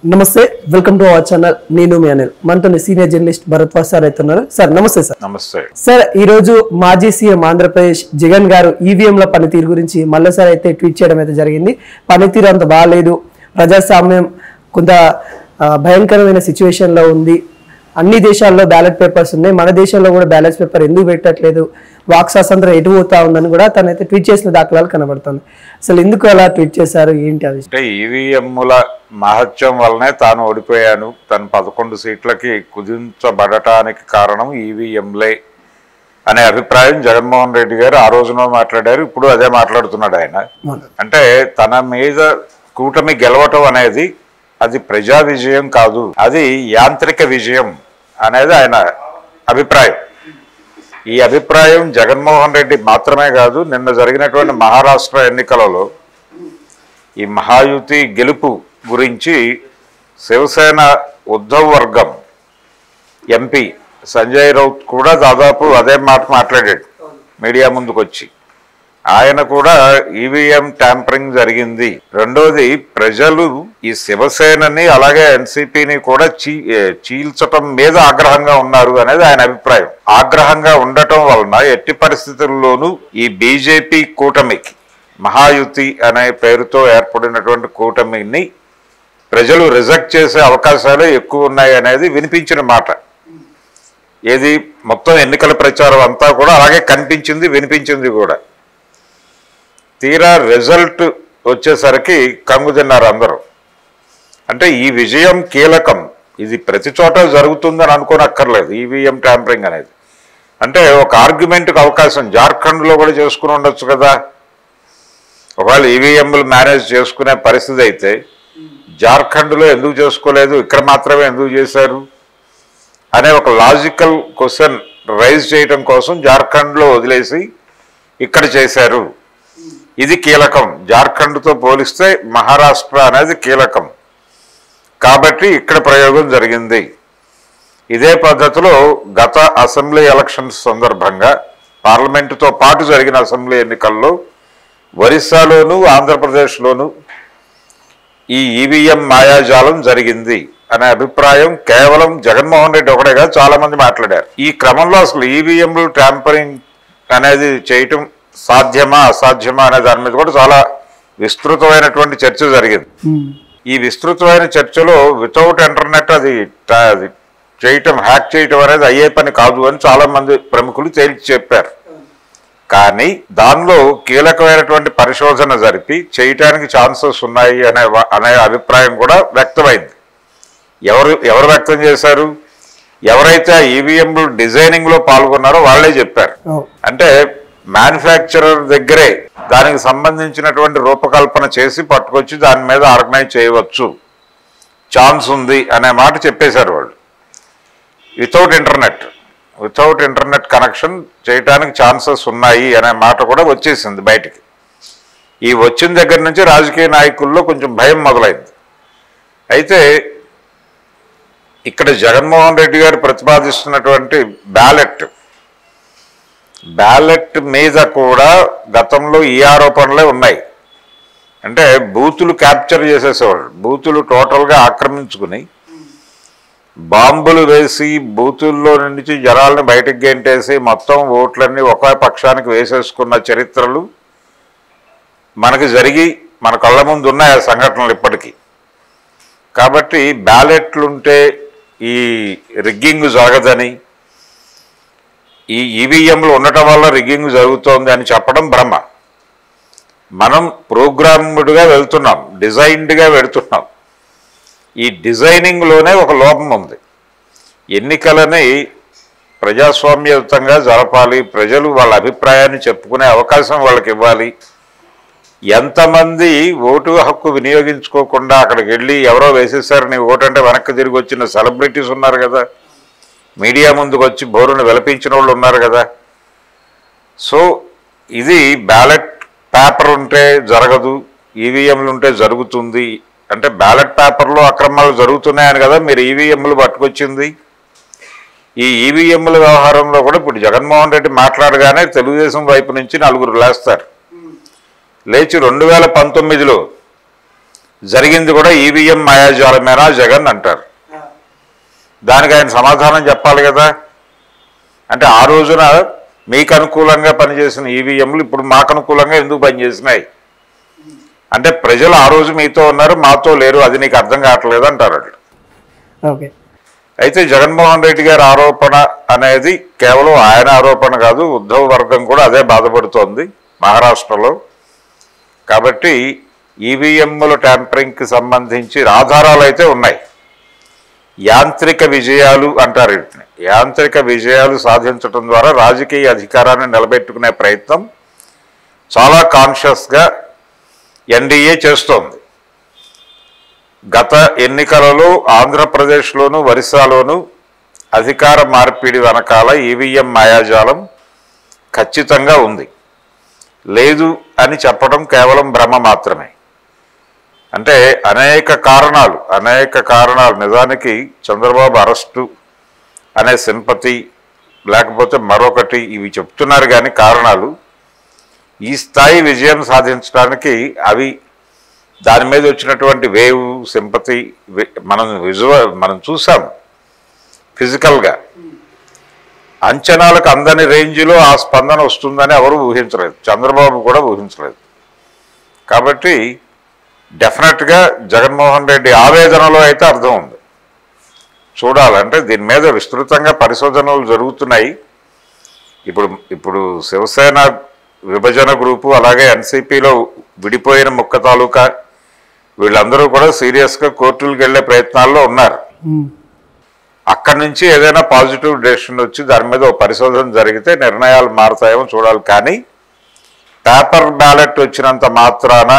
నమస్తే, welcome to our channel. నేను మీ అనిల్. మనతో సీనియర్ జర్నలిస్ట్ భరద్వాజ్ సార్ అవుతున్నారు. సార్ నమస్తే. సార్ నమస్తే సార్. ఈ రోజు మాజీ సీఎం ఆంధ్రప్రదేశ్ జగన్ గారు ఈవీఎంల పనితీరు గురించి మళ్ళీసారి అయితే ట్వీట్ చేయడం అయితే జరిగింది. పనితీరు అంత బాగాలేదు, ప్రజాస్వామ్యం కొంత భయంకరమైన సిచ్యువేషన్ లో ఉంది, అన్ని దేశాల్లో బ్యాలెట్ పేపర్స్ ఉన్నాయి, మన దేశంలో కూడా బ్యాలెట్ పేపర్ ఎందుకు పెట్టట్లేదు, వాక్ స్వాతంత్రం ఎటు పోతా ఉందని కూడా తనైతే ట్వీట్ చేసిన దాఖలాలు కనబడుతుంది. అసలు ఎందుకు అలా ట్వీట్ చేశారు, ఏంటి అది? అంటే ఈవీఎంల మహత్యం వల్లనే తాను ఓడిపోయాను, తను 11 సీట్లకి కుదించబడటానికి కారణం ఈవీఎంలే అనే అభిప్రాయం జగన్మోహన్ రెడ్డి గారు ఆ రోజున మాట్లాడారు. ఇప్పుడు అదే మాట్లాడుతున్నాడు ఆయన. అంటే తన మీద కూటమి గెలవటం అనేది అది ప్రజా విజయం కాదు, అది యాంత్రిక విజయం అనేది ఆయన అభిప్రాయం. ఈ అభిప్రాయం జగన్మోహన్ రెడ్డి మాత్రమే కాదు, నిన్న జరిగినటువంటి మహారాష్ట్ర ఎన్నికలలో ఈ మహాయుతి గెలుపు గురించి శివసేన ఉద్ధవ్ వర్గం ఎంపీ సంజయ్ రౌత్ కూడా దాదాపు అదే మాట మాట్లాడాడు మీడియా ముందుకు వచ్చి. ఆయన కూడా ఈవీఎం ట్యాంపరింగ్ జరిగింది, రెండోది ప్రజలు ఈ శివసేనని అలాగే ఎన్సీపీని కూడా చీల్చటం మీద ఆగ్రహంగా ఉన్నారు అనేది ఆయన అభిప్రాయం. ఆగ్రహంగా ఉండటం వలన ఎట్టి పరిస్థితుల్లోనూ ఈ బీజేపీ కూటమికి, మహాయుతి అనే పేరుతో ఏర్పడినటువంటి కూటమిని ప్రజలు రిజెక్ట్ చేసే అవకాశాలే ఎక్కువ ఉన్నాయి అనేది వినిపించిన మాట. ఏది మొత్తం ఎన్నికల ప్రచారం అంతా కూడా అలాగే కనిపించింది, వినిపించింది కూడా. తీరా రిజల్ట్ వచ్చేసరికి కంగు తిన్నారు అందరూ. అంటే ఈ విజయం కీలకం, ఇది ప్రతి చోట జరుగుతుందని అనుకోనక్కర్లేదు ఈవీఎం ట్యాంపరింగ్ అనేది. అంటే ఒక ఆర్గ్యుమెంట్కి అవకాశం జార్ఖండ్లో కూడా చేసుకుని ఉండొచ్చు కదా. ఒకవేళ ఈవీఎంలు మేనేజ్ చేసుకునే పరిస్థితి అయితే జార్ఖండ్లో ఎందుకు చేసుకోలేదు, ఇక్కడ మాత్రమే ఎందుకు చేశారు అనే ఒక లాజికల్ క్వశ్చన్ రైజ్ చేయడం కోసం జార్ఖండ్లో వదిలేసి ఇక్కడ చేశారు. ఇది కీలకం. జార్ఖండ్తో పోలిస్తే మహారాష్ట్ర అనేది కీలకం కాబట్టి ఇక్కడ ప్రయోగం జరిగింది. ఇదే పద్ధతిలో గత అసెంబ్లీ ఎలక్షన్స్ సందర్భంగా పార్లమెంటుతో పాటు జరిగిన అసెంబ్లీ ఎన్నికల్లో ఒరిస్సాలోను ఆంధ్రప్రదేశ్లోను ఈ ఈవీఎం మాయాజాలం జరిగింది అనే అభిప్రాయం కేవలం జగన్మోహన్ రెడ్డి ఒకటేగా చాలామంది మాట్లాడారు. ఈ క్రమంలో అసలు ఈవీఎంలు ట్యాంపరింగ్ అనేది చేయటం సాధ్యమా అసాధ్యమా అనే దాని మీద కూడా చాలా విస్తృతమైనటువంటి చర్చ జరిగింది. ఈ విస్తృతమైన చర్చలో వితౌట్ ఇంటర్నెట్ అది చేయటం, హ్యాక్ చేయటం అనేది అయ్యే పని కాదు అని చాలా మంది ప్రముఖులు తేల్చి చెప్పారు. కానీ దానిలో కీలకమైనటువంటి పరిశోధన జరిపి చేయటానికి ఛాన్సెస్ ఉన్నాయి అనే అభిప్రాయం కూడా వ్యక్తమైంది. ఎవరు వ్యక్తం చేశారు? ఎవరైతే ఈవీఎంలు డిజైనింగ్లో పాల్గొన్నారో వాళ్ళే చెప్పారు. అంటే మ్యానుఫ్యాక్చరర్ దగ్గరే దానికి సంబంధించినటువంటి రూపకల్పన చేసి పట్టుకొచ్చి దాని మీద ఆర్గనైజ్ చేయవచ్చు, ఛాన్స్ ఉంది అనే మాట చెప్పేశారు వాళ్ళు. వితౌట్ ఇంటర్నెట్ కనెక్షన్ చేయడానికి ఛాన్సెస్ ఉన్నాయి అనే మాట కూడా వచ్చేసింది బయటికి. ఈ వచ్చిన దగ్గర నుంచి రాజకీయ నాయకుల్లో కొంచెం భయం మొదలైంది. అయితే ఇక్కడ జగన్మోహన్ రెడ్డి గారు ప్రతిపాదిస్తున్నటువంటి బ్యాలెట్ మీద కూడా గతంలో ఈ ఆరోపణలే ఉన్నాయి. అంటే బూతులు క్యాప్చర్ చేసేసేవాళ్ళు, బూతులు టోటల్గా ఆక్రమించుకుని బాంబులు వేసి బూతుల్లో నుంచి జనాల్ని బయటకు గెంటేసి మొత్తం ఓట్లన్నీ ఒకే పక్షానికి వేసేసుకున్న చరిత్రలు మనకి జరిగి మన కళ్ళ ముందు ఉన్నాయి ఆ సంఘటనలు ఇప్పటికీ. కాబట్టి బ్యాలెట్లుంటే ఈ రిగ్గింగ్ జరగదని, ఈ ఈవీఎంలు ఉండటం వల్ల రిగ్గింగ్ జరుగుతోంది అని చెప్పడం భ్రమ. మనం ప్రోగ్రామ్డ్గా వెళ్తున్నాం, డిజైన్డ్గా వెళుతున్నాం. ఈ డిజైనింగ్లోనే ఒక లోపం ఉంది. ఎన్నికలని ప్రజాస్వామ్యయుతంగా జరపాలి, ప్రజలు వాళ్ళ అభిప్రాయాన్ని చెప్పుకునే అవకాశం వాళ్ళకి ఇవ్వాలి. ఎంతమంది ఓటు హక్కు వినియోగించుకోకుండా అక్కడికి వెళ్ళి ఎవరో వేసేసారు నీ ఓటు అంటే వెనక్కి తిరిగి వచ్చిన సెలబ్రిటీస్ ఉన్నారు కదా, మీడియా ముందుకు వచ్చి బోరును విలపించిన వాళ్ళు ఉన్నారు కదా. సో ఇది బ్యాలెట్ పేపర్ ఉంటే జరగదు, ఈవీఎంలు ఉంటే జరుగుతుంది అంటే బ్యాలెట్ పేపర్లో అక్రమాలు జరుగుతున్నాయని కదా మీరు ఈవీఎంలు పట్టుకొచ్చింది. ఈ ఈవీఎంల వ్యవహారంలో కూడా ఇప్పుడు జగన్మోహన్ రెడ్డి మాట్లాడగానే తెలుగుదేశం వైపు నుంచి నలుగురు లేస్తారు. లేచి 2019లో జరిగింది కూడా ఈవీఎం మాయాజాలమేనా జగన్ అంటారు. దానికి ఆయన సమాధానం చెప్పాలి కదా. అంటే ఆ రోజున మీకు అనుకూలంగా పనిచేసిన ఈవీఎంలు ఇప్పుడు మాకు అనుకూలంగా ఎందుకు పనిచేసినాయి అంటే ప్రజలు ఆ రోజు మీతో ఉన్నారు, మాతో లేరు, అది నీకు అర్థం కావట్లేదు అంటారు. ఓకే. అయితే జగన్మోహన్ రెడ్డి గారి ఆరోపణ అనేది కేవలం ఆయన ఆరోపణ కాదు, ఉద్ధవ్ వర్గం కూడా అదే బాధపడుతోంది మహారాష్ట్రలో. కాబట్టి ఈవీఎంల ట్యాంపరింగ్కి సంబంధించి ఆధారాలు అయితే ఉన్నాయి. యాంత్రిక విజయాలు అంటారు వీటిని. యాంత్రిక విజయాలు సాధించడం ద్వారా రాజకీయ అధికారాన్ని నిలబెట్టుకునే ప్రయత్నం చాలా కాన్షియస్గా ఎన్డీఏ చేస్తోంది. గత ఎన్నికలలో ఆంధ్రప్రదేశ్లోను ఒరిస్సాలోను అధికార మార్పిడి వెనకాల ఈవీఎం మాయాజాలం ఖచ్చితంగా ఉంది. లేదు అని చెప్పడం కేవలం భ్రమ మాత్రమే. అంటే అనేక కారణాలు నిజానికి చంద్రబాబు అరెస్టు అనే సింపతి లేకపోతే మరొకటి ఇవి చెప్తున్నారు, కానీ కారణాలు ఈ స్థాయి విజయం సాధించడానికి అవి దాని మీద వచ్చినటువంటి వేవ్ సింపతి మనం చూసాం ఫిజికల్గా. అంచనాలకు అందని రేంజ్లో ఆ స్పందన వస్తుందని ఎవరు ఊహించలేదు, చంద్రబాబు కూడా ఊహించలేదు. కాబట్టి డెఫినెట్గా జగన్మోహన్ రెడ్డి ఆవేదనలో అయితే అర్థం ఉంది. చూడాలంటే దీని మీద విస్తృతంగా పరిశోధనలు జరుగుతున్నాయి. ఇప్పుడు శివసేన విభజన గ్రూపు అలాగే ఎన్సీపీలో విడిపోయిన ముక్క తాలూకా వీళ్ళందరూ కూడా సీరియస్గా కోర్టులకు వెళ్లే ప్రయత్నాల్లో ఉన్నారు. అక్కడి నుంచి ఏదైనా పాజిటివ్ డెసిషన్ వచ్చి దాని మీద ఒక పరిశోధన జరిగితే నిర్ణయాలు మారుతాయేమో చూడాలి. కానీ పేపర్ బ్యాలెట్ వచ్చినంత మాత్రాన